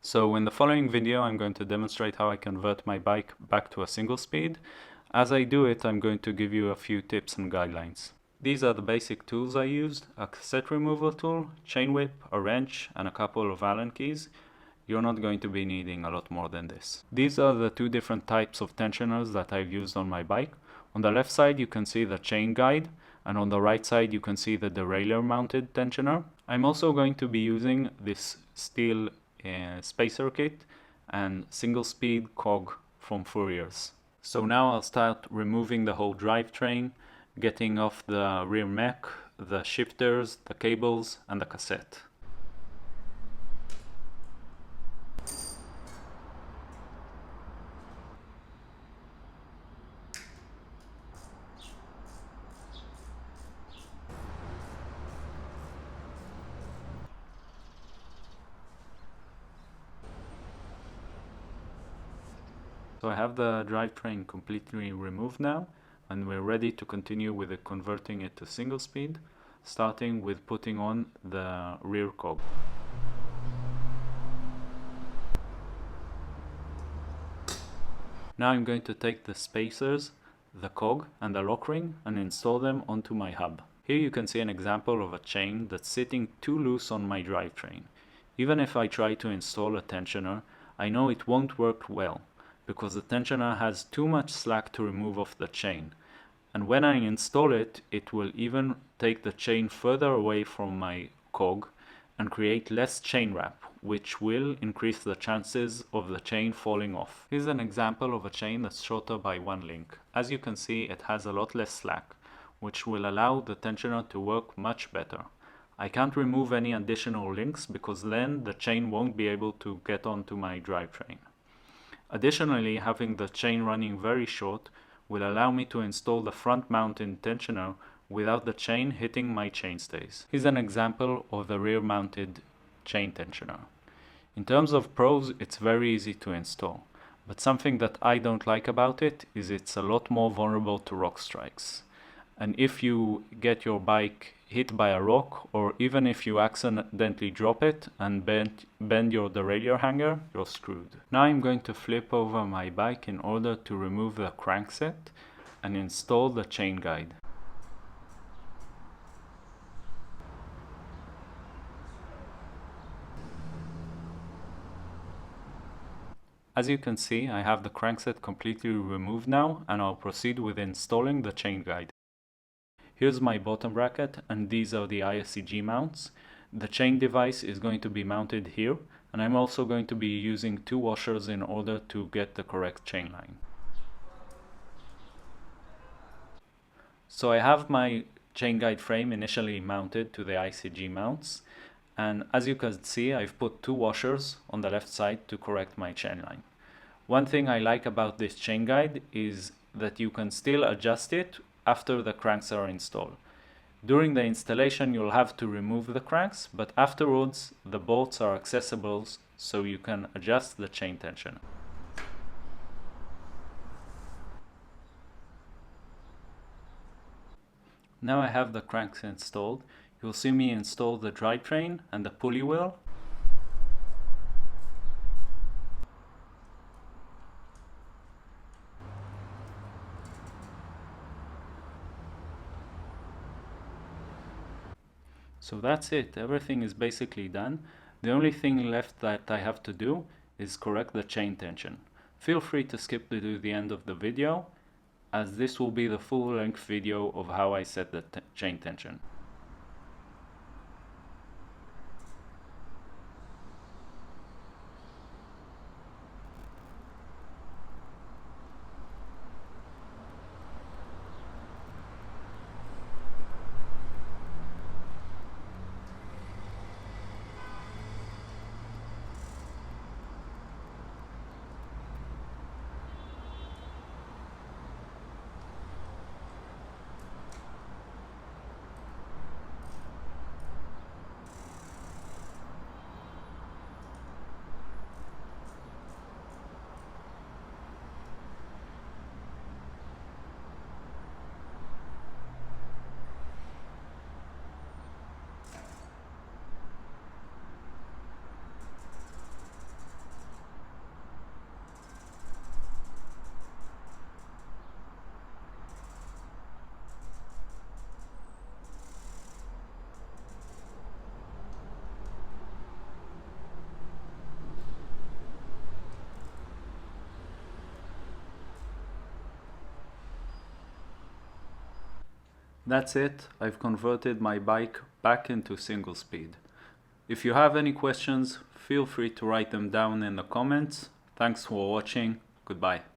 So in the following video I'm going to demonstrate how I convert my bike back to a single speed. As I do it, I'm going to give you a few tips and guidelines. These are the basic tools I used: a cassette removal tool, chain whip, a wrench, and a couple of Allen keys. You're not going to be needing a lot more than this. These are the two different types of tensioners that I've used on my bike. On the left side you can see the chain guide, and on the right side you can see the derailleur mounted tensioner. I'm also going to be using this steel spacer kit and single speed cog from Fourier's. So now I'll start removing the whole drivetrain, getting off the rear mech, the shifters, the cables, and the cassette. So I have the drivetrain completely removed now, and we're ready to continue with converting it to single speed, starting with putting on the rear cog. Now I'm going to take the spacers, the cog, and the lock ring and install them onto my hub. Here you can see an example of a chain that's sitting too loose on my drivetrain. Even if I try to install a tensioner, I know it won't work well, because the tensioner has too much slack to remove off the chain. And when I install it, it will even take the chain further away from my cog and create less chain wrap, which will increase the chances of the chain falling off. Here's an example of a chain that's shorter by one link. As you can see, it has a lot less slack, which will allow the tensioner to work much better. I can't remove any additional links because then the chain won't be able to get onto my drivetrain. Additionally, having the chain running very short will allow me to install the front mounted tensioner without the chain hitting my chainstays. Here's an example of the rear mounted chain tensioner. In terms of pros, it's very easy to install, but something that I don't like about it is it's a lot more vulnerable to rock strikes. And if you get your bike hit by a rock, or even if you accidentally drop it and bend your derailleur hanger, you're screwed. Now I'm going to flip over my bike in order to remove the crankset and install the chain guide. As you can see, I have the crankset completely removed now, and I'll proceed with installing the chain guide. Here's my bottom bracket, and these are the ISCG mounts. The chain device is going to be mounted here, and I'm also going to be using two washers in order to get the correct chain line. So I have my chain guide frame initially mounted to the ISCG mounts, and as you can see, I've put two washers on the left side to correct my chain line. One thing I like about this chain guide is that you can still adjust it after the cranks are installed. During the installation you'll have to remove the cranks, but afterwards the bolts are accessible, so you can adjust the chain tension. Now I have the cranks installed. You'll see me install the drivetrain and the pulley wheel. So that's it, everything is basically done. The only thing left that I have to do is correct the chain tension. Feel free to skip to the end of the video, as this will be the full length video of how I set the chain tension. That's it, I've converted my bike back into single speed. If you have any questions, feel free to write them down in the comments. Thanks for watching, goodbye.